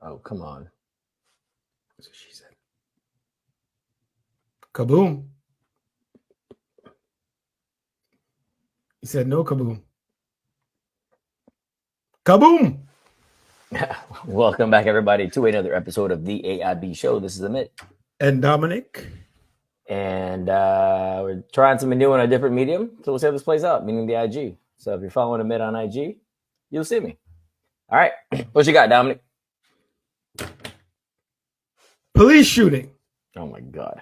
Oh, come on. That's what she said. Kaboom. He said no kaboom. Kaboom. Welcome back, everybody, to another episode of the AIB Show. This is Amit. And Dominic. And we're trying something new on a different medium. So we'll see how this plays out, meaning the IG. So if you're following Amit on IG, you'll see me. All right. What you got, Dominic? Police shooting. Oh, my God.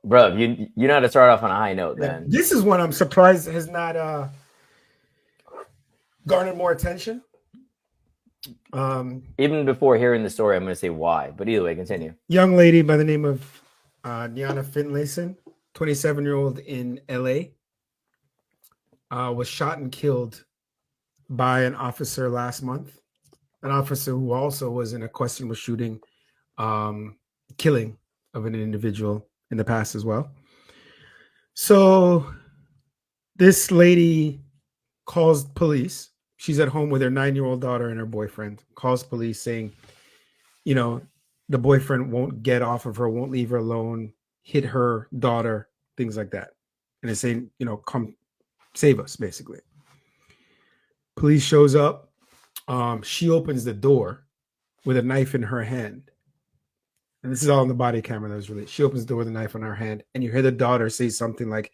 Bro, you know how to start off on a high note, then. This is one I'm surprised has not garnered more attention. Even before hearing the story, I'm going to say why. But either way, continue. Young lady by the name of Niana Finlayson, 27-year-old in LA, was shot and killed by an officer last month. An officer who also was in a questionable shooting, killing of an individual in the past as well. So this lady calls police. She's at home with her 9-year-old daughter and her boyfriend, calls police saying, you know, the boyfriend won't get off of her, won't leave her alone, hit her daughter, things like that. And it's saying, you know, come save us, basically. Police shows up. She opens the door with a knife in her hand. And this is all on the body camera that was released. She opens the door with a knife in her hand, and you hear the daughter say something like,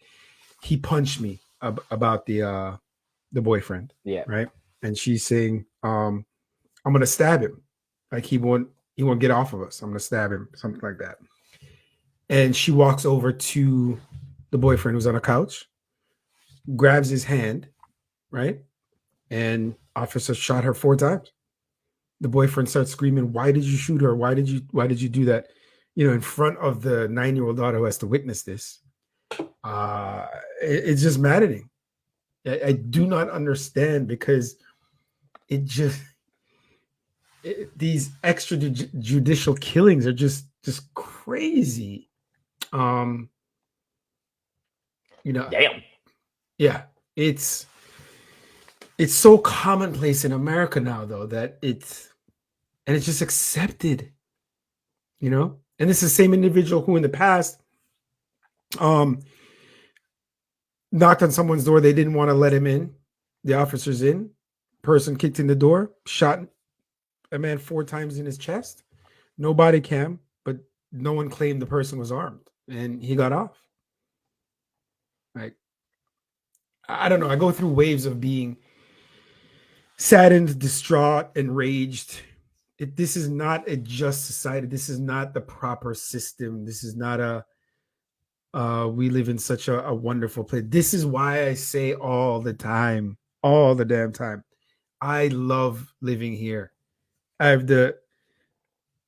he punched me, about the boyfriend. Yeah. Right. And she's saying, I'm going to stab him. Like he won't get off of us. I'm going to stab him, something like that. And she walks over to the boyfriend who's on a couch, grabs his hand, right? And officer shot her 4 times. The boyfriend starts screaming, why did you shoot her? Why did you do that? You know, in front of the 9-year-old daughter who has to witness this. It's just maddening. I do not understand, because these extrajudicial killings are just crazy. You know, damn. Yeah, it's so commonplace in America now, though, that it's just accepted, you know. And this is the same individual who in the past knocked on someone's door. They didn't want to let him in. The officers in. Person kicked in the door, shot a man 4 times in his chest. No body cam, but no one claimed the person was armed, and he got off. Like, I don't know. I go through waves of being saddened, distraught, enraged. This is not a just society. This is not the proper system. This is not we live in such a wonderful place. This is why I say all the damn time, I love living here. I have the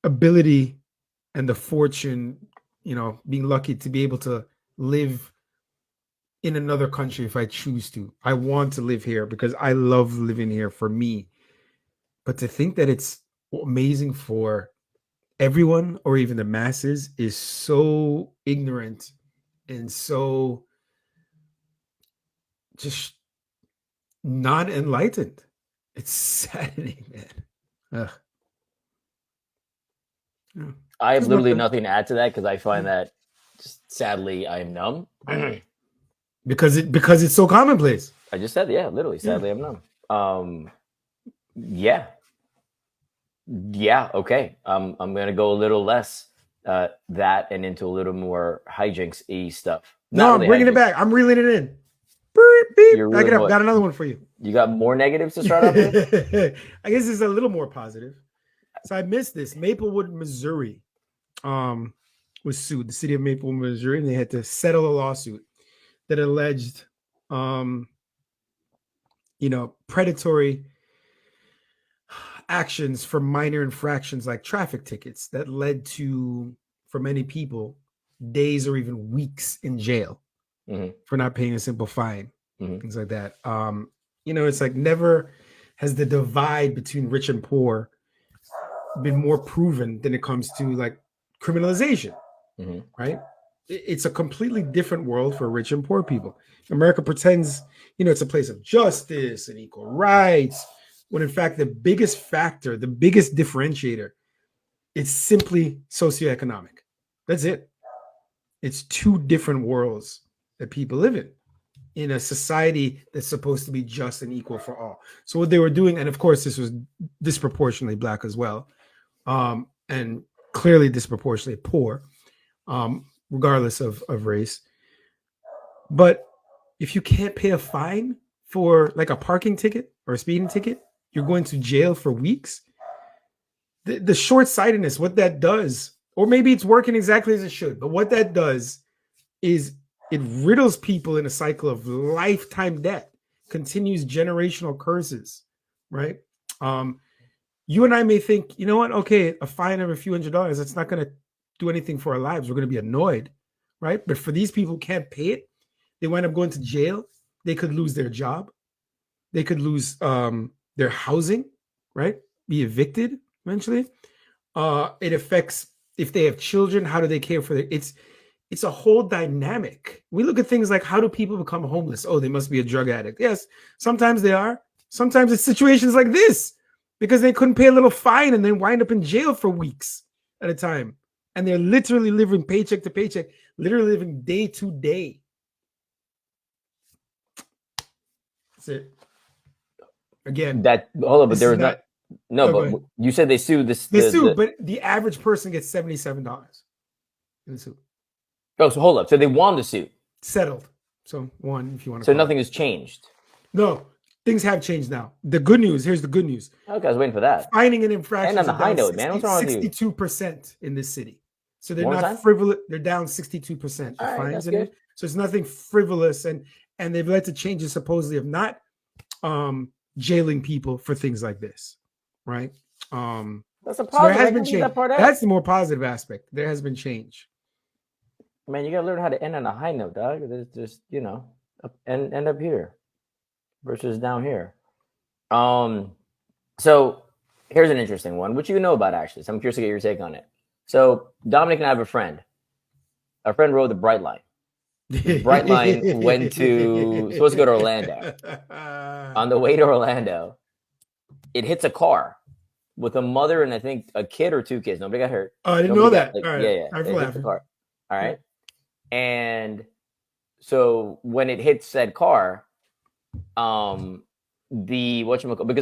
ability and the fortune, you know, being lucky to be able to live in another country if I choose to. I want to live here because I love living here for me. But to think that it's amazing for everyone or even the masses is so ignorant and so just non-enlightened. It's saddening, man. Ugh. Yeah. I have literally nothing to add to that, because I find that, just, sadly, I am numb. because it's so commonplace. I just said, yeah, literally, sadly, I'm numb. Yeah, okay. I'm gonna go a little less that and into a little more hijinks-y stuff. No, I'm bringing it back. I'm reeling it in. Beep, beep. Back it up. Got another one for you. You got more negatives to start off with? I guess it's a little more positive. So I missed this. Maplewood, Missouri, was sued. The city of Maplewood, Missouri, and they had to settle a lawsuit that alleged, predatory actions for minor infractions like traffic tickets that led to, for many people, days or even weeks in jail for not paying a simple fine, things like that. It's like never has the divide between rich and poor been more proven than it comes to like criminalization, right? It's a completely different world for rich and poor people. America pretends, it's a place of justice and equal rights, when in fact the biggest factor, the biggest differentiator, is simply socioeconomic. That's it. It's two different worlds that people live in a society that's supposed to be just and equal for all. So what they were doing, and of course this was disproportionately black as well, and clearly disproportionately poor, regardless of race. But if you can't pay a fine for like a parking ticket or a speeding ticket, you're going to jail for weeks. The short-sightedness, what that does, or maybe it's working exactly as it should, but what that does is it riddles people in a cycle of lifetime debt, continues generational curses, right? You and I may think, you know what? Okay, a fine of a few $100s, that's not going to do anything for our lives. We're going to be annoyed, right? But for these people who can't pay it, they wind up going to jail. They could lose their job. They could lose their housing, right? Be evicted eventually. It affects if they have children. How do they care for their? It's a whole dynamic. We look at things like, how do people become homeless? Oh, they must be a drug addict. Yes, sometimes they are. Sometimes it's situations like this because they couldn't pay a little fine and then wind up in jail for weeks at a time. And they're literally living paycheck to paycheck, literally living day to day. That's it. Again, hold on, but there was not. No, but you said they sued this. They sued, but the average person gets $77 in the suit. Oh, so hold up. So they won the suit. Settled. So one, if you want to. So nothing has changed. No, things have changed now. The good news. Here's the good news. Okay, I was waiting for that. Finding an infraction. And on the high note, man. What's wrong with you? 62% in this city. So they're not frivolous. They're down 62%. All right, fines in it. So it's nothing frivolous, and they've led to changes supposedly of not jailing people for things like this, right? That's a positive. So there has been change. That's the more positive aspect. There has been change. Man, you gotta learn how to end on a high note, dog. It's just end up here versus down here. So here's an interesting one, which you know about actually. So I'm curious to get your take on it. So Dominic and I have a friend. Our friend rode the Brightline. Brightline supposed to go to Orlando. On the way to Orlando, it hits a car with a mother and I think a kid or two kids. Nobody got hurt. Oh, I didn't know that. All right. Yeah. It hits the car. All right. And so when it hits said car, because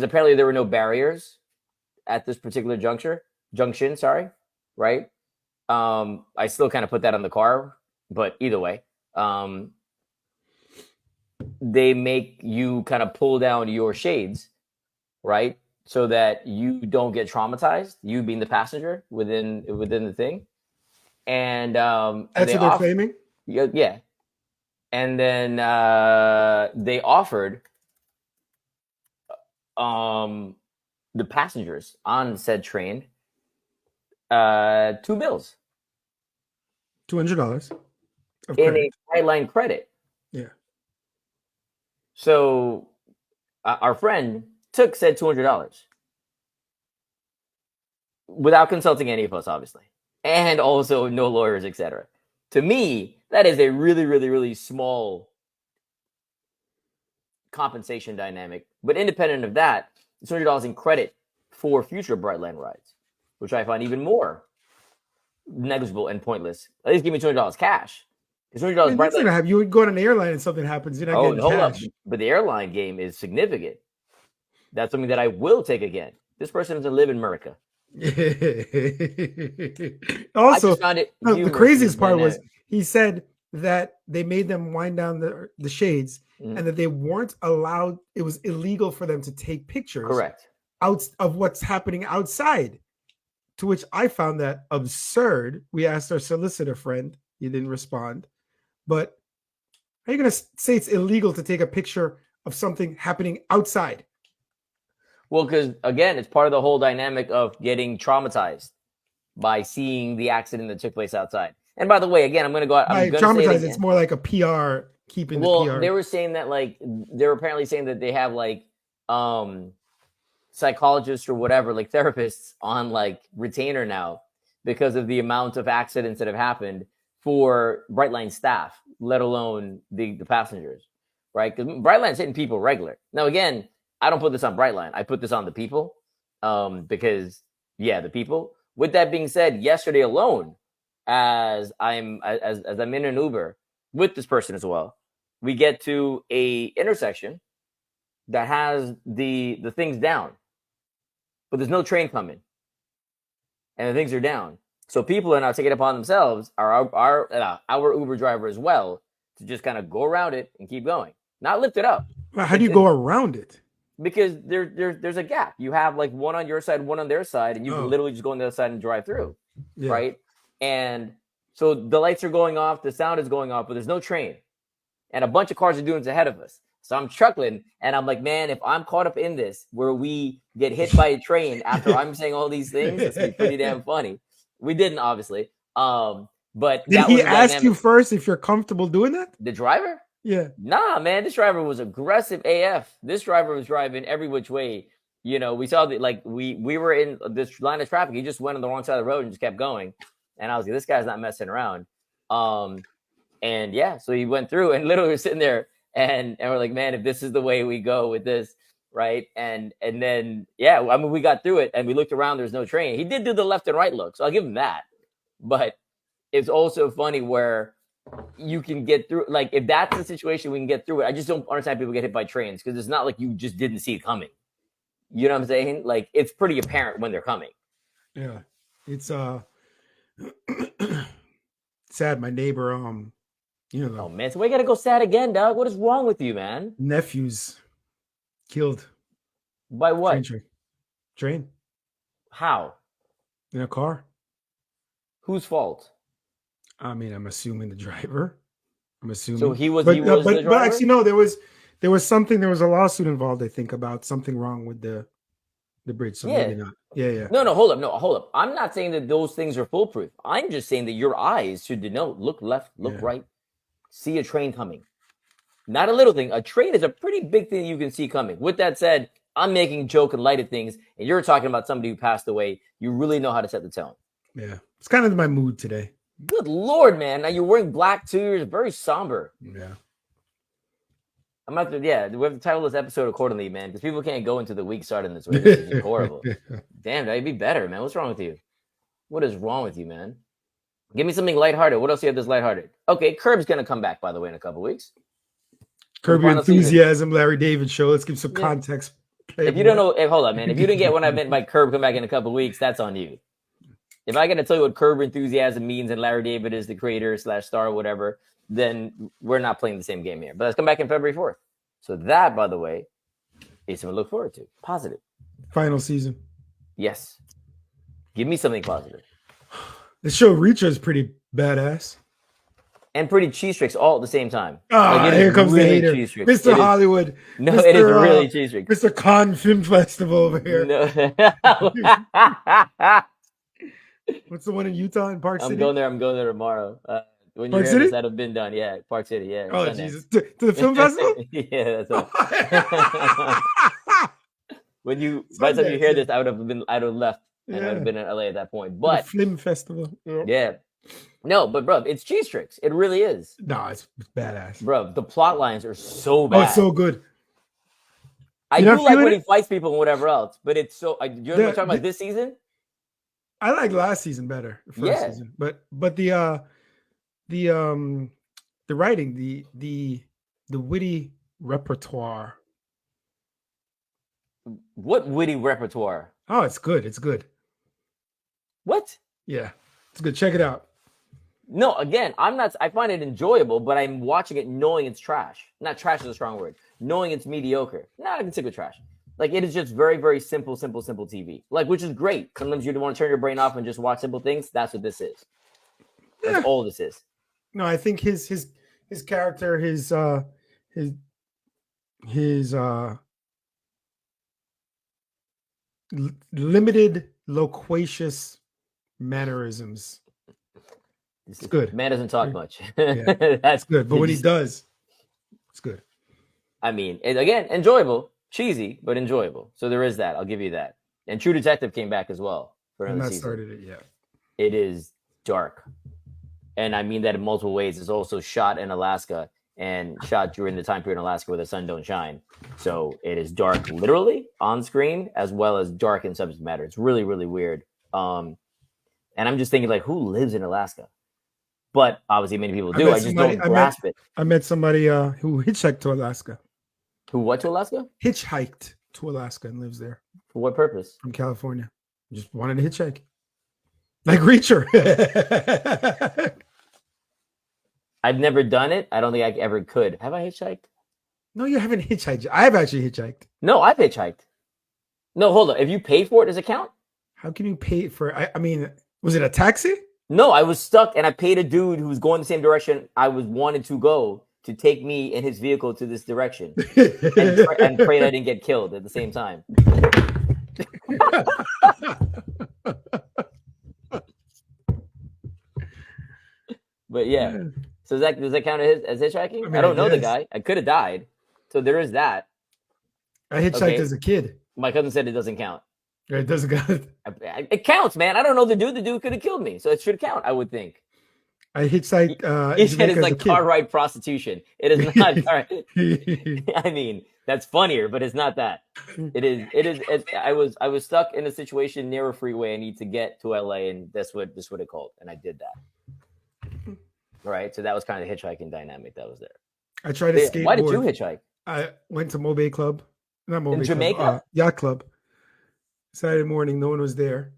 apparently there were no barriers at this particular junction, right? I still kind of put that on the car, but either way, they make you kind of pull down your shades, right? So that you don't get traumatized, you being the passenger within the thing. And that's what they're claiming? Yeah. And then they offered the passengers on said train two bills. $200 in a Brightline credit. Yeah. So our friend said $200 without consulting any of us, obviously, and also no lawyers, etc. To me, that is a really, really, really small compensation dynamic. But independent of that, it's $200 in credit for future Brightline rides, which I find even more negligible and pointless. At least give me $200 cash. $200 Brightline. You would go on an airline and something happens, you're not getting cash. Up. But the airline game is significant. That's something that I will take again. This person doesn't live in America. Also, the craziest part was he said that they made them wind down the shades and that they weren't allowed. It was illegal for them to take pictures. Correct. Out of what's happening outside. To which I found that absurd. We asked our solicitor friend. He didn't respond. But are you going to say it's illegal to take a picture of something happening outside? Well, because, again, it's part of the whole dynamic of getting traumatized by seeing the accident that took place outside. And by the way, again, I'm going to go out. Traumatized, it's more like a PR, keeping the PR. They were saying that, they were apparently saying that they have, psychologists or whatever, therapists on, retainer now because of the amount of accidents that have happened for Brightline staff, let alone the passengers, right? Because Brightline's hitting people regular. Now, again, I don't put this on Brightline. I put this on the people, because the people. With that being said, yesterday alone, as I'm in an Uber with this person as well, we get to a intersection that has the things down, but there's no train coming, and the things are down. So people are now taking it upon themselves, our Uber driver as well, to just kind of go around it and keep going, not lift it up. How do you go around it? Because there's a gap. You have like one on your side, one on their side, and you can literally just go on the other side and drive through, right? And so the lights are going off, the sound is going off, but there's no train, and a bunch of cars are doing this ahead of us. So I'm chuckling, and I'm like, man, if I'm caught up in this where we get hit by a train after I'm saying all these things, it's gonna be pretty damn funny. We didn't, obviously. But did he ask you first if you're comfortable doing that? The driver? Yeah. Nah, man, this driver was aggressive AF. This driver was driving every which way. You know, we saw that, like, we were in this line of traffic. He just went on the wrong side of the road and just kept going. And I was like, this guy's not messing around. And yeah, so he went through, and literally we're sitting there and we're like, man, if this is the way we go with this, right? And then, yeah, I mean, we got through it and we looked around, there's no train. He did do the left and right look, so I'll give him that. But it's also funny where you can get through, like, if that's the situation, we can get through it. I just don't understand people get hit by trains, because it's not like you just didn't see it coming. You know what I'm saying? Like, it's pretty apparent when they're coming. Yeah. It's sad. My neighbor, you know, oh man, so we gotta go sad again, dog. What is wrong with you, man? Nephew's killed by what? Train. How? In a car. Whose fault? I mean, I'm assuming the driver. I'm assuming. So he was the driver? But actually, no. There was a lawsuit involved, I think, about something wrong with the bridge. So maybe not. Yeah. No, hold up. I'm not saying that those things are foolproof. I'm just saying that your eyes should denote: look left, look right, see a train coming. Not a little thing. A train is a pretty big thing you can see coming. With that said, I'm making joke and light at things, and you're talking about somebody who passed away. You really know how to set the tone. Yeah, it's kind of my mood today. Good Lord, man! Now you're wearing black too. You're very somber. Yeah. I'm about to, we have to title this episode accordingly, man, because people can't go into the week starting this way. This is horrible. Damn, that'd be better, man. What's wrong with you? What is wrong with you, man? Give me something lighthearted. What else do you have that's lighthearted? Okay, Curb's gonna come back, by the way, in a couple weeks. Curb Your Enthusiasm, Larry David show. Let's give some context. If you don't know, hold on, man. If you didn't get what I meant by Curb come back in a couple weeks, that's on you. If I got to tell you what Curb Your Enthusiasm means and Larry David is the creator / star or whatever, then we're not playing the same game here. But let's come back in February 4th. So that, by the way, is something to look forward to. Positive. Final season. Yes. Give me something positive. The show Reacher is pretty badass. And pretty cheese tricks all at the same time. Here comes really the hater. Mr. Hollywood. No, Mr. It is really cheese tricks. Mr. Cannes Film Festival over here. No. What's the one in Utah in Park City? I'm going there tomorrow. When you hear this, that'll have been done. Yeah, Park City. Yeah. Oh, Jesus. To the film festival? Yeah, that's right. By the time you hear this, I would have left and I would have been in LA at that point. But the film festival. Yeah. No, but bro, it's cheese tricks. It really is. No, it's badass. Bro, the plot lines are so bad. Oh, it's so good. I do like when he fights people and whatever else, but it's so. You're talking about this season? I like last season better. First season, but the writing, the witty repertoire. What witty repertoire? Oh, it's good. It's good. What? Yeah, it's good. Check it out. No, again, I find it enjoyable, but I'm watching it knowing it's trash. Not trash is a strong word. Knowing it's mediocre. I can stick with trash. Like, it is just very, very simple TV. Like, which is great. Sometimes you want to turn your brain off and just watch simple things. That's what this is. That's all this is. No, I think his character, his limited loquacious mannerisms. It's good. Man doesn't talk much. Yeah, that's good. But when he does, it's good. I mean, again, enjoyable, cheesy, but enjoyable. So there is that. I'll give you that. And True Detective came back as well for another season. Started it yet. It is dark, and I mean that in multiple ways. It's also shot in Alaska, and shot during the time period in Alaska where the sun don't shine. So it is dark literally on screen as well as dark in subject matter. It's really, really weird. And I'm just thinking, like, who lives in Alaska? But obviously many people do. I just don't grasp it. I met somebody who hitchhiked to Alaska. Who what to Alaska? Hitchhiked to Alaska and lives there. For what purpose? From California. Just wanted to hitchhike. Like Reacher. I've never done it. I don't think I ever could. Have I hitchhiked? No, you haven't hitchhiked. I've actually hitchhiked. No, I've hitchhiked. No, hold on. If you pay for it, does it count? How can you pay for it? I mean, was it a taxi? No, I was stuck and I paid a dude who was going the same direction I was wanted to go to take me in his vehicle to this direction and pray that I didn't get killed at the same time. But yeah. So does that count as hitchhiking? I mean, I don't know the guy. I could have died. So there is that. I hitchhiked as a kid. My cousin said it doesn't count. It doesn't count. It counts, man. I don't know the dude. The dude could have killed me. So it should count, I would think. I hitchhiked. He said it's like car ride prostitution. It is not. I mean, that's funnier, but it's not that. It is. I was stuck in a situation near a freeway. I need to get to LA, and that's what it called, and I did that. Right. So that was kind of the hitchhiking dynamic that was there. I tried to skateboard. Why did you hitchhike? I went to Mobe Club. Not Mobe in Jamaica? Club, Yacht Club. Saturday morning, no one was there.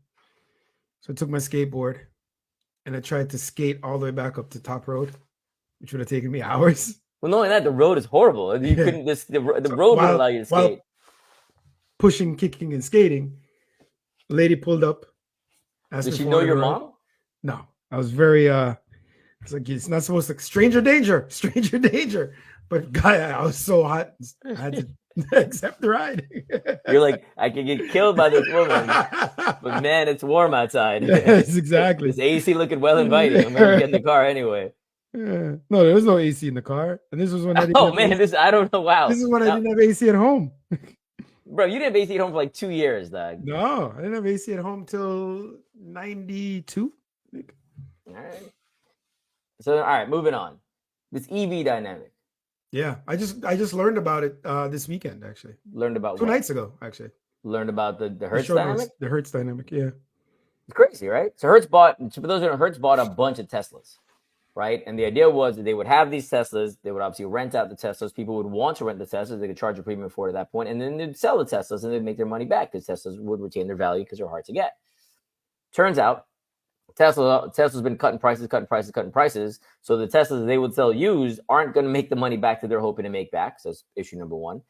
So I took my skateboard and I tried to skate all the way back up to Top Road, which would have taken me hours. Well, not only that, the road is horrible. You couldn't. The road wouldn't allow you to skate. Pushing, kicking, and skating, a lady pulled up. Did she know your mom? No. I was very I was like, it's not supposed to stranger danger. But guy, I was so hot. I had to accept the ride. You're like, I could get killed by this woman, but man, it's warm outside. Yes, exactly. This AC looking well inviting. I'm gonna get in the car anyway. Yeah. No, there was no AC in the car, and this was when I didn't. Oh man, I don't know. Wow, this is when I didn't have AC at home. Bro, you didn't have AC at home for like 2 years, dog. No, I didn't have AC at home till 92. All right. So all right, moving on. This EV dynamic. Yeah, I just learned about it this weekend, actually. Learned about 2 nights ago, actually. Learned about the Hertz dynamic? The Hertz dynamic, yeah. It's crazy, right? So Hertz bought a bunch of Teslas, right? And the idea was that they would have these Teslas. They would obviously rent out the Teslas. People would want to rent the Teslas. They could charge a premium for it at that point. And then they'd sell the Teslas and they'd make their money back because Teslas would retain their value because they're hard to get. Turns out, Tesla's been cutting prices. So the Teslas they would sell used aren't going to make the money back that they're hoping to make back. So that's issue number one.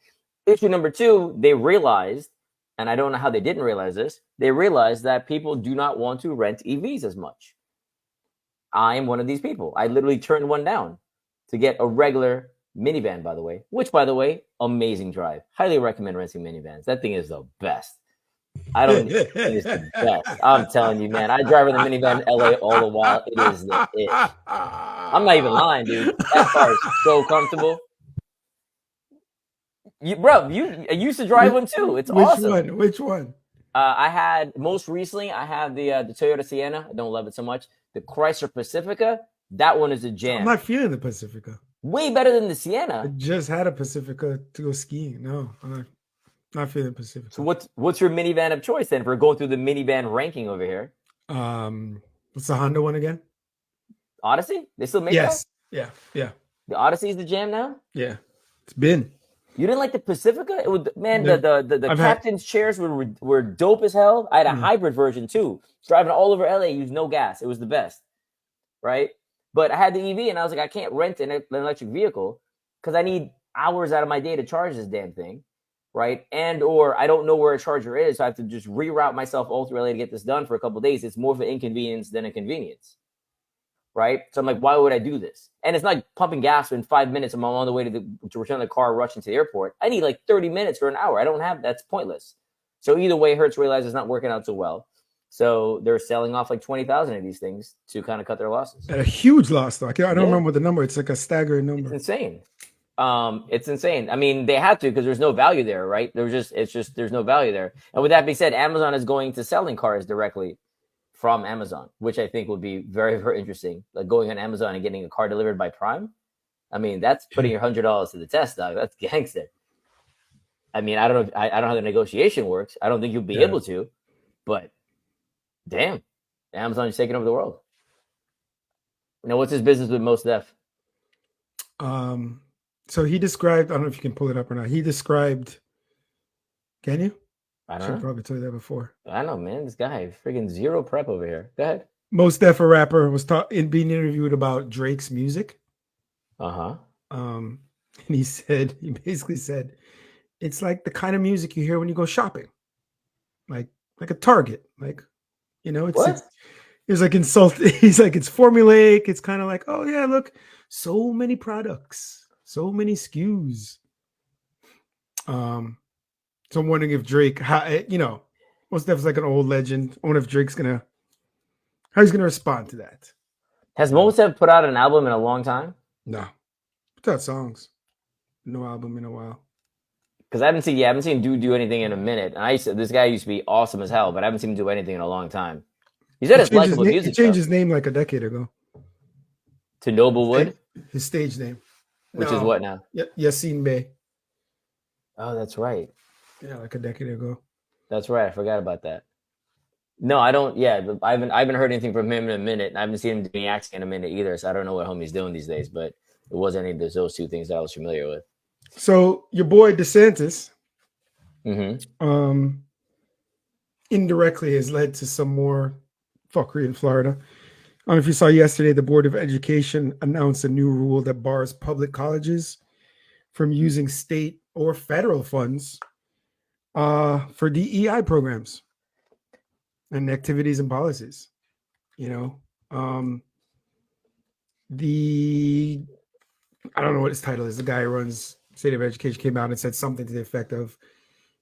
Issue number two, they realized, and I don't know how they didn't realize this, they realized that people do not want to rent EVs as much. I am one of these people. I literally turned one down to get a regular minivan, by the way, amazing drive. Highly recommend renting minivans. That thing is the best. It's the best. I'm telling you, man. I drive in the minivan in LA all the while. It is the it. I'm not even lying, dude. That car is so comfortable. I used to drive one too. It's awesome. Which one? Most recently, I have the Toyota Sienna. I don't love it so much. The Chrysler Pacifica. That one is a jam. I'm not feeling the Pacifica. Way better than the Sienna. I just had a Pacifica to go skiing. No, I'm not feeling Pacifica. So what's your minivan of choice then? If we're going through the minivan ranking over here. What's the Honda one again? Odyssey? They still make that? Yeah. The Odyssey is the jam now? Yeah. It's been. You didn't like the Pacifica? It would, man, the captain's chairs were dope as hell. I had a hybrid version too. Driving all over LA, used no gas. It was the best. Right? But I had the EV and I was like, I can't rent an electric vehicle because I need hours out of my day to charge this damn thing. Right? And or I don't know where a charger is. So I have to just reroute myself all through LA to get this done for a couple of days. It's more of an inconvenience than a convenience. Right? So I'm like, why would I do this? And it's not like pumping gas in 5 minutes. I'm on the way to return the car, rushing to the airport. I need like 30 minutes or an hour. I don't have, that's pointless. So either way, Hertz realized it's not working out so well. So they're selling off like 20,000 of these things to kind of cut their losses. At a huge loss, though. I don't remember the number. It's like a staggering number. It's insane. It's insane. I mean, they have to because there's no value there, right? There's no value there. And with that being said, Amazon is going to selling cars directly from Amazon, which I think would be very, very interesting. Like going on Amazon and getting a car delivered by Prime. I mean, that's putting your $100 to the test, dog. That's gangster. I mean, I don't know. I don't know how the negotiation works. I don't think you'll be able to, but damn, Amazon's taking over the world. Now, what's his business with Mos Def? So he described, I don't know if you can pull it up or not. He described, can you? I don't should know. probably told you that before. I know, man. This guy, freaking zero prep over here. Go ahead. Mos Def, a rapper, was being interviewed about Drake's music. Uh-huh. And he basically said, it's like the kind of music you hear when you go shopping, like a Target, like, you know, it's like insulting. He's like, it's formulaic. It's kind of like, oh yeah, look, so many products, so many SKUs. So I'm wondering if Drake, you know, Mos Def is like an old legend. I wonder if Drake's how he's gonna respond to that. Has Mos Def put out an album in a long time? No, put out songs. No album in a while. Because I haven't seen Dude do anything in a minute. And this guy used to be awesome as hell, but I haven't seen him do anything in a long time. He said it's likable music. He changed his name like a decade ago. To Noblewood? His stage name. Which is what now? Yasiin Bey. Oh, that's right. Yeah, like a decade ago. That's right. I forgot about that. No, I don't. Yeah, I haven't heard anything from him in a minute. And I haven't seen him do any acting in a minute either. So I don't know what homie's doing these days. But it wasn't any of those two things that I was familiar with. So your boy DeSantis, mm-hmm. Indirectly has led to some more fuckery in Florida. I don't know if you saw yesterday, the Board of Education announced a new rule that bars public colleges from using state or federal funds for DEI programs and activities and policies. You know, I don't know what his title is. The guy who runs State of Education came out and said something to the effect of,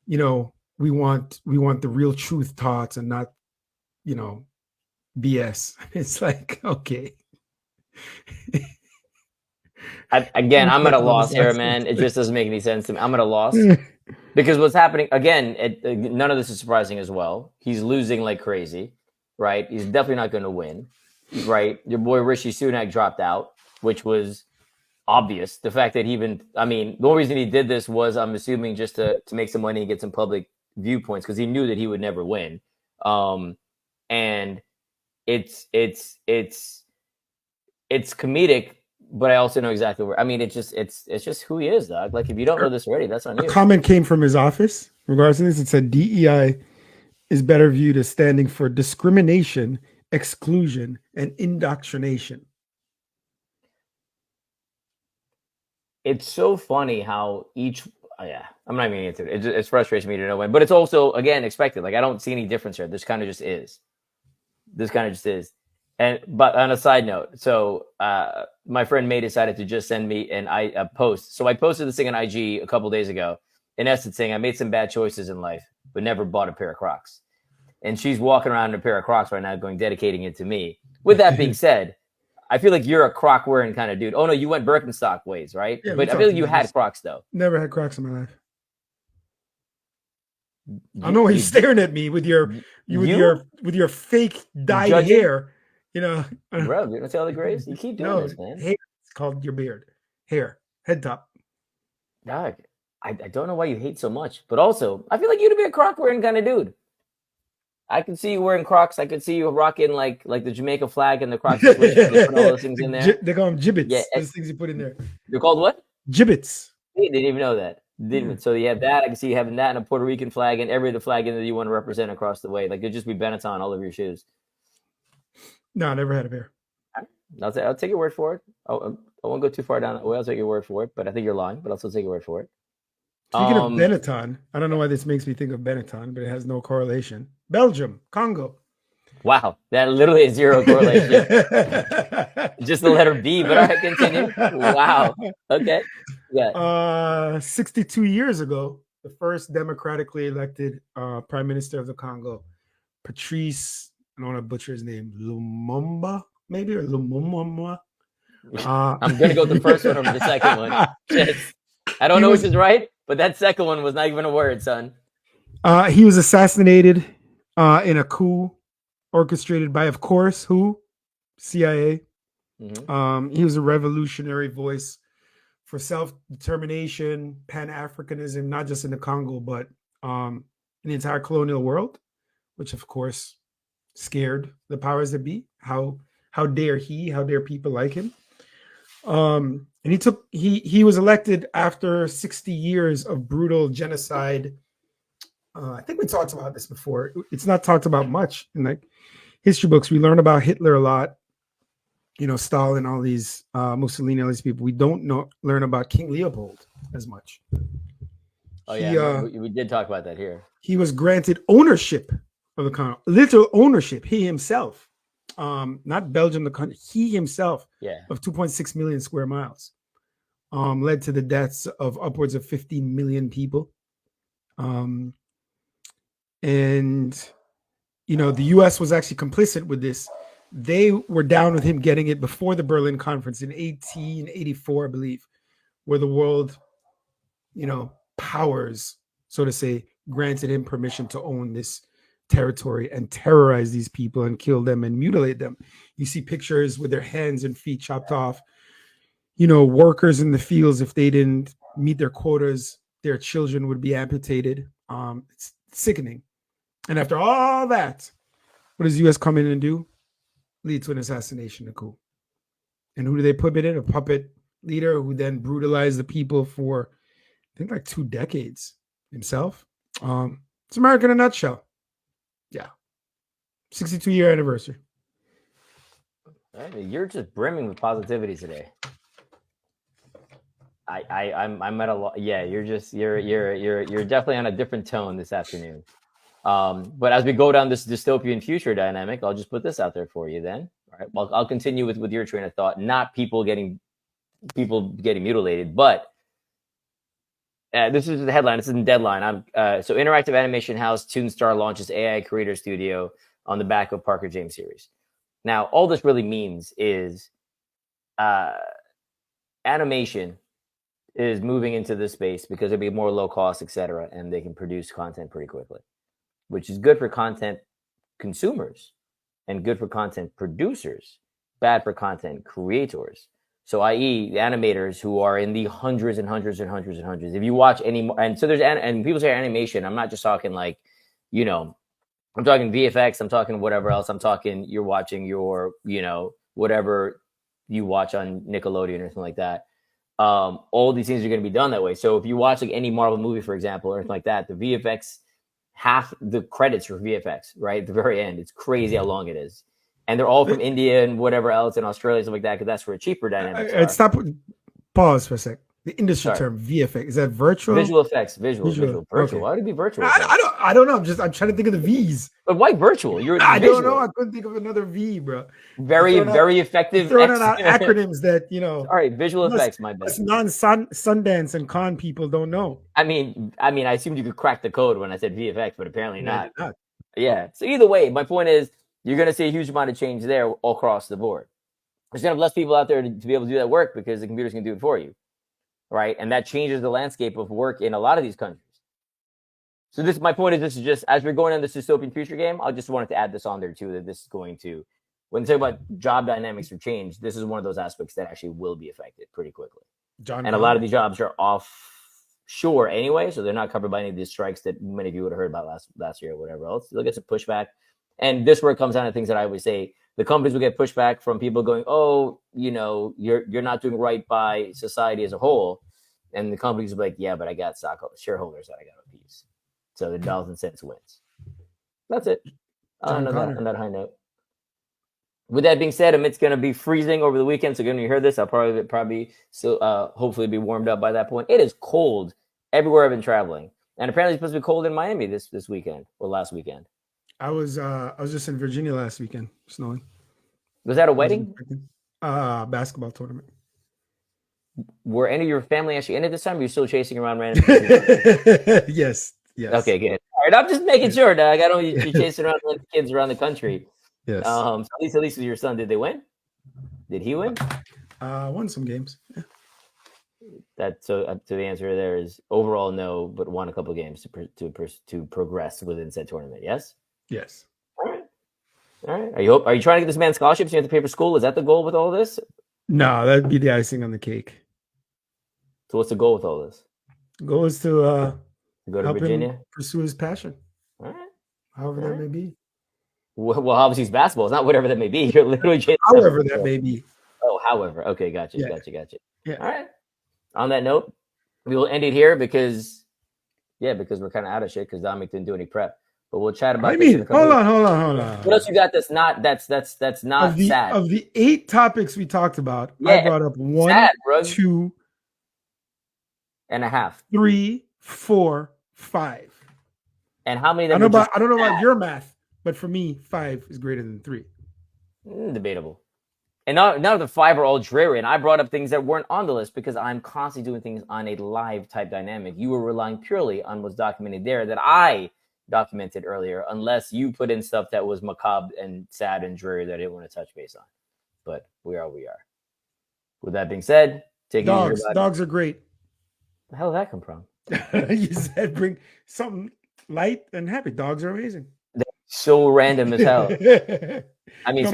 you know, we want the real truth taught and not, you know, BS. It's like, okay. I'm at a loss here, man. It just doesn't make any sense to me. I'm at a loss because what's happening again. None of this is surprising as well. He's losing like crazy, right? He's definitely not going to win, right? Your boy Rishi Sunak dropped out, which was obvious. The fact that the only reason he did this was, I'm assuming, just to make some money and get some public viewpoints because he knew that he would never win. And it's comedic, but I also know exactly where. I mean, it's just who he is, dog. Like if you don't know this already, that's on you. A comment came from his office regarding this. It said DEI is better viewed as standing for discrimination, exclusion, and indoctrination. It's so funny how I'm not even into it. It frustrates me to no end, but it's also, again, expected. Like I don't see any difference here. This kind of just is. But on a side note, so my friend May decided to just send me a post. So I posted this thing on IG a couple days ago, in essence saying I made some bad choices in life, but never bought a pair of Crocs. And she's walking around in a pair of Crocs right now, dedicating it to me. With that being said, I feel like you're a Croc wearing kind of dude. Oh no, you went Birkenstock ways, right? Yeah, but I feel like you had Crocs though. Never had Crocs in my life. I know he's staring at me with your fake dyed hair. You know, bro, you don't see all the grays. You keep doing this, man. Hair. It's called your beard, hair, head top. Dog, I don't know why you hate so much, but also I feel like you'd be a Croc wearing kind of dude. I could see you wearing Crocs. I could see you rocking like the Jamaica flag and the Crocs. They put all those things in there. They call them gibbets. Yeah, those things you put in there. They're called what? Gibbets. They didn't even know that. So you have that. I can see you having that and a Puerto Rican flag and every other flag in that you want to represent across the way. Like it'd just be Benetton all over your shoes. No, I never had a pair. I'll take your word for it. I won't go too far down that way. I'll take your word for it, but I think you're lying. But I'll still take your word for it. Speaking of Benetton, I don't know why this makes me think of Benetton, but it has no correlation. Belgium, Congo. Wow, that literally is zero correlation. Just the letter B, but all right, continue. Wow. Okay. Yeah. 62 years ago, the first democratically elected prime minister of the Congo, Patrice, I don't want to butcher his name, Lumumba, maybe, or Lumumba. I'm going to go with the first one over the second one. I don't know which is right, but that second one was not even a word, son. He was assassinated in a coup orchestrated by, of course, who? CIA. Mm-hmm. He was a revolutionary voice for self-determination, Pan-Africanism, not just in the Congo, but in the entire colonial world, which of course scared the powers that be. How dare people like him? And he was elected after 60 years of brutal genocide. I think we talked about this before. It's not talked about much in like history books. We learn about Hitler a lot, Stalin, all these Mussolini, all these people. We don't learn about King Leopold as much. We did talk about that here. He was granted ownership of the Congo, literal ownership. He himself, not Belgium, the country, he himself, of 2.6 million square miles, led to the deaths of upwards of 15 million people. And the U.S. was actually complicit with this. They were down with him getting it before the Berlin Conference in 1884, I believe, where the world, powers, so to say, granted him permission to own this territory and terrorize these people and kill them and mutilate them. You see pictures with their hands and feet chopped off. Workers in the fields, if they didn't meet their quotas, their children would be amputated. It's sickening. And after all that, what does the U.S. come in and do? Lead to an assassination, a coup. And who do they put in? A puppet leader who then brutalized the people for, I think, like 2 decades himself. It's America in a nutshell. Yeah. 62-year anniversary. You're just brimming with positivity today. I'm at a lot. Yeah, you're definitely on a different tone this afternoon. But as we go down this dystopian future dynamic, I'll just put this out there for you then. All right. Well, I'll continue with your train of thought, not people getting mutilated, but this is the headline. This is in Deadline. So Interactive Animation House Toonstar launches AI creator studio on the back of Parker James series. Now, all this really means is animation is moving into this space because it'll be more low cost, etc., and they can produce content pretty quickly, which is good for content consumers and good for content producers, bad for content creators. So, i.e., the animators who are in the hundreds and hundreds and hundreds and hundreds. If you watch any, and so there's, and people say animation, I'm not just talking like, I'm talking VFX, I'm talking whatever else. I'm talking you're watching your, whatever you watch on Nickelodeon or something like that. All these things are going to be done that way. So if you watch like any Marvel movie, for example, or anything like that, the VFX, half the credits for VFX, right? At the very end. It's crazy how long it is. And they're all from India and whatever else in Australia, stuff like that, because that's where cheaper dynamics are. Pause for a sec. The industry term VFX, is that virtual? Visual effects, visual. Virtual. Okay. Why would it be virtual? I don't know. I'm trying to think of the V's. But why virtual? I don't know. I couldn't think of another V, bro. Very effective. Throwing out acronyms that All right, visual effects, my bad. Non-Sundance and con people don't know. I mean, I assumed you could crack the code when I said VFX, but apparently not. Yeah. So either way, my point is you're going to see a huge amount of change there all across the board. There's going to have less people out there to be able to do that work because the computers can do it for you. Right. And that changes the landscape of work in a lot of these countries. So my point is, this is just, as we're going on this dystopian future game, I just wanted to add this on there too, that this is going to, when they talk about job dynamics or change, this is one of those aspects that actually will be affected pretty quickly. A lot of these jobs are offshore anyway, so they're not covered by any of these strikes that many of you would have heard about last year or whatever else. They'll get some pushback. And this where it comes down to things that I always say. The companies will get pushback from people going, oh, you're not doing right by society as a whole. And the companies will be like, yeah, but I got shareholders that I got a piece. So the dollars and cents wins. That's it. On that high note. With that being said, Amit's going to be freezing over the weekend. So when you hear this, I'll probably still hopefully be warmed up by that point. It is cold everywhere I've been traveling. And apparently it's supposed to be cold in Miami this weekend or last weekend. I was just in Virginia last weekend, snowing. Was that a wedding? Basketball tournament. Were any of your family actually in it this time? Or are you still chasing around random? Yes. Okay, good. All right, I'm just making sure, Doug. I don't need you chasing around kids around the country. Yes. So at least with your son, did they win? Did he win? Won some games. Yeah. So the answer there is overall no, but won a couple of games to progress within said tournament. Yes. Yes. All right. Are you trying to get this man scholarships? You have to pay for school. Is that the goal with all this? No, that'd be the icing on the cake. So what's the goal with all this? Goal is to Go to help Virginia? him pursue his passion, All right. however that may be. Well, obviously it's basketball. It's not whatever that may be. You're literally just However that may be. Oh, however. Okay, gotcha. Yeah. Yeah. All right. On that note, we will end it here because we're kind of out of shit because Dominic didn't do any prep. But we'll chat about this. Hold on. What else you got that's not sad? Of the 8 topics we talked about, I brought up 1, sad, 2, and a half. 3, 4, 5. And how many of them I don't know about your math, but for me, 5 is greater than 3. Debatable. And none of the 5 are all dreary. And I brought up things that weren't on the list because I'm constantly doing things on a live type dynamic. You were relying purely on what's documented there that I documented earlier, unless you put in stuff that was macabre and sad and dreary that I didn't want to touch base on. But we are. With that being said, take it easy. Dogs are great. Where the hell did that come from? You said bring something light and happy. Dogs are amazing. They're so random as hell. I mean,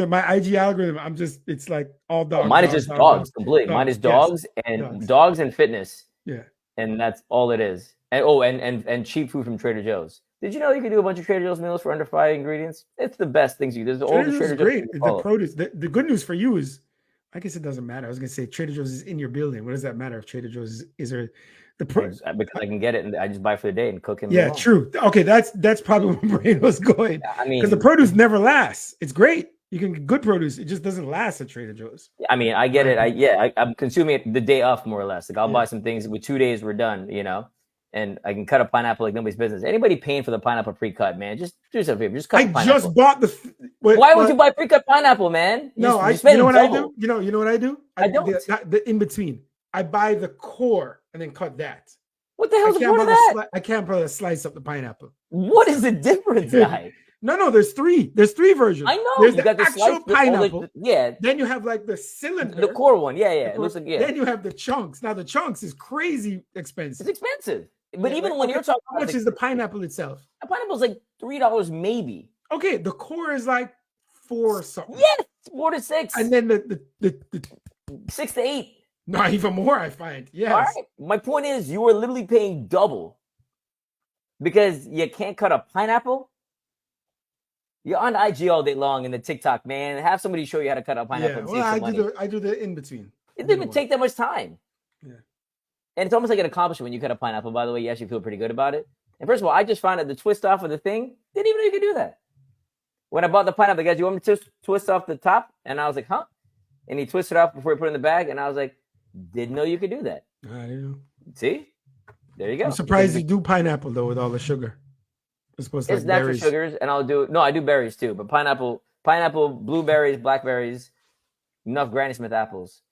my IG algorithm, it's like all dogs. Mine is just dogs completely. Mine is dogs and dogs and fitness. Yeah. And that's all it is. And cheap food from Trader Joe's. Did you know you can do a bunch of Trader Joe's meals for under 5 ingredients? It's the best things you do. Trader Joe's is great. The produce. The good news for you is, I guess it doesn't matter. I was gonna say Trader Joe's is in your building. What does that matter if Trader Joe's is there? Because I can get it and I just buy for the day and cook it. Yeah, true. Okay, that's probably where my brain was going. I mean, because the produce never lasts. It's great. You can get good produce. It just doesn't last at Trader Joe's. I mean, I get it. I'm consuming it the day off, more or less. Like I'll buy some things with 2 days we're done, and I can cut a pineapple like nobody's business. Anybody paying for the pineapple pre-cut, man? Just do yourself a favor. Just cut. I just bought the. Why would you buy pre-cut pineapple, man? You know what I do? You know what I do? I don't. The in between. I buy the core and then cut that. What the hell's the point of that? I can't put a slice up the pineapple. What is the difference, guy? No, there's 3. There's 3 versions. I know. There's you got the actual pineapple. Yeah. Then you have like the cylinder. The core one. Yeah. It looks like, Then you have the chunks. Now the chunks is crazy expensive. It's expensive. But even when you're talking, how much is the pineapple itself? A pineapple is like $3 maybe. Okay, the core is like 4 something. Yes, 4 to 6. And then the 6 to 8. No, even more, I find. Yes. All right. My point is, you are literally paying double because you can't cut a pineapple. You're on IG all day long in the TikTok, man. Have somebody show you how to cut a pineapple. Yeah, well, I do the in between. It didn't even take that much time. Yeah. And it's almost like an accomplishment when you cut a pineapple. By the way, you actually feel pretty good about it. And first of all, I just found out the twist off of the thing. Didn't even know you could do that. When I bought the pineapple, the guy, you want me to twist off the top? And I was like, huh? And he twisted off before he put it in the bag. And I was like, didn't know you could do that. I know. See? There you go. I'm surprised you do pineapple, though, with all the sugar. It's natural sugars, and I do berries, too. But pineapple, blueberries, blackberries, enough Granny Smith apples.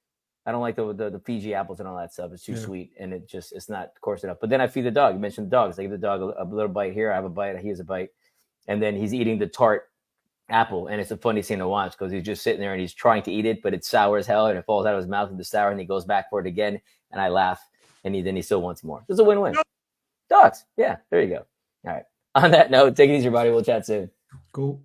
I don't like the Fiji apples and all that stuff. It's too sweet, and it's not coarse enough. But then I feed the dog. You mentioned the dogs. I give the dog a little bite here. I have a bite. He has a bite. And then he's eating the tart apple, and it's a funny scene to watch because he's just sitting there and he's trying to eat it, but it's sour as hell, and it falls out of his mouth with the sour, and he goes back for it again, and I laugh, and then he still wants more. It's a win-win. Dogs. Yeah, there you go. All right. On that note, take it easy, everybody. We'll chat soon. Cool.